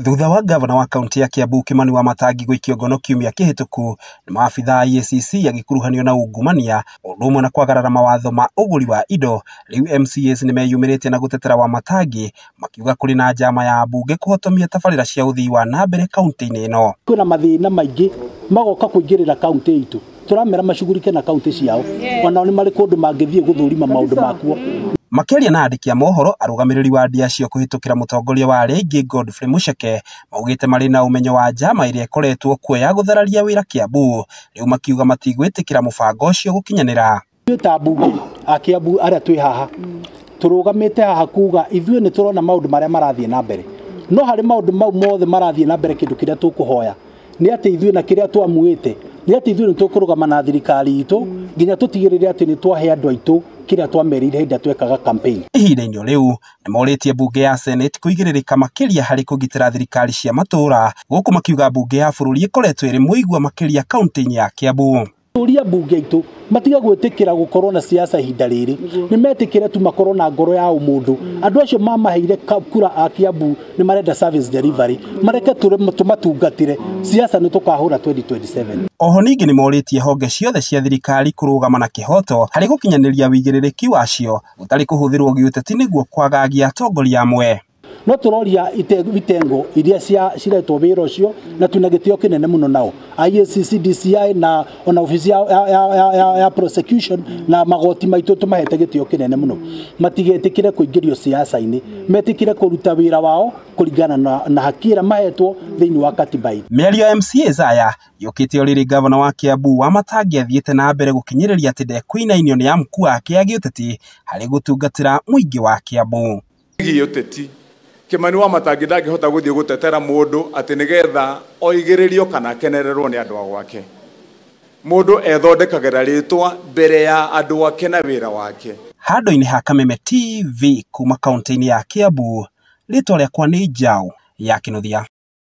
Thutha wa gavana wa kaunti ya Kiambu Kimani Wamatangi gũikio ngono kiumia kĩhĩtũku nĩ maabitha a EACC agĩkuruhanio na ungumania ũndũ ũmwe na kwagarara mawatho ma ũgũri wa indo. Rĩu MCAs nĩ meyumĩrĩtie na gũtetera Wamatangi makiuga kũrĩ na njama ya mbunge kũhotomia tabarĩra cia ũthii wa na mbere kaunti-inĩ ĩno. Kwĩna mathĩna maingĩ magoka kũingĩrĩra kaunti itũ, tũramera macugurike na kaunti ciao, onao nĩ marĩ kũndũ mangĩthiĩ gũthũrima maũndũ makuo. Makĩaria na andĩki a mohoro, arũgamĩrĩri wa ndĩa cio kũhĩtũkĩra mũtongoria wa rĩngĩ Godfrey Muceke maugĩte marĩ na ũmenyo wa njama ĩrĩa ĩkoretwo kuo ya gũthararia wĩra Kiambu. Rĩu makiuga matigwĩtĩkĩra mũbango ũcio gũkinyanĩra. Ta mbunge a Kiambu arĩa twĩ haha tũrũgamĩte haha kuga ithuĩ nĩ tũrona maũndũ marĩa marathiĩ na mbere, no harĩ maũndũ mau mothe marathiĩ na mbere kĩndũ kĩrĩa tũkũhoya nĩ atĩ ithuĩ na kĩrĩa twamuĩte nĩ atĩ ithuĩ nĩ tũkũrũgama na thirikari itũ nginya tũtigĩrĩre atĩ nĩ twahe andũ aitũ kĩrĩa twamerĩire hĩndĩ ĩrĩa twekaga campaign. Ihinda-inĩ rĩu nĩ morĩtie mbunge ya Senate kũigĩrĩrĩka makĩria harĩ kũgitĩra thirikari cia matũũra, gũkũ makiuga mbunge ya bũrũri ĩkoretwo ĩrĩ mũigua makĩria kaunti-inĩ ya Kiambu. Tũria mbunge itũ matiga gwĩtĩkĩra gũkorwo na siasa ihinda rĩrĩ, nĩ metĩkĩre tu makorwo na ngoro ya ũmũndũ. Andũ acio mamaheire kura a Kiambu nĩ marenda service delivery, mareke tũmatungatĩre, siasa nĩ tũkahũra 2027. Oho ningĩ nĩ morĩtie honge ciothe cia thirikari kũrũgama na kĩhoto harĩ gũkinyanĩria wĩigĩrĩrĩki wacio gũtarĩ kũhũthĩrwo gĩũteti nĩguo kwagagia atongoria amwe. No tũroria itengo iria ciretwo wĩra ũcio na tuna gĩtĩo kĩnene mũno nao IEACC, DCI na ona ofisi ya prosecution na magoti maitũ tũmahete gĩtĩo kĩnene mũno. Matigetĩkĩre kũingĩrio siasa-inĩ, metĩkĩre kũruta wĩra wao kũringana na haki ĩrĩa mahetwo thĩinĩ wa katiba. Mĩario ya MCAs aya yũkĩte o rĩrĩ gavana wa Kiambu Wamatangi athiĩte na mbere gũkinyĩrĩria atĩ ndekũinainio nĩ amukuu wake a gĩũteti harĩ gũtungatĩra mũingĩ wa Kiambu. Gĩũteti Kimani Wamatangi ndangĩhota gũthiĩ gũtetera mũndũ atĩ nĩgetha oigĩrĩrio kana akenererwo nĩ andũ gwake. Mũndũ ethondekagĩra rĩtwa mbere ya andũ ake na wĩra wake. Handũ-inĩ ha Kameme TV kuma kaunti-inĩ ya Kiambu, rĩtwa rĩakwa nĩ Njaũ ya Kĩnuthia.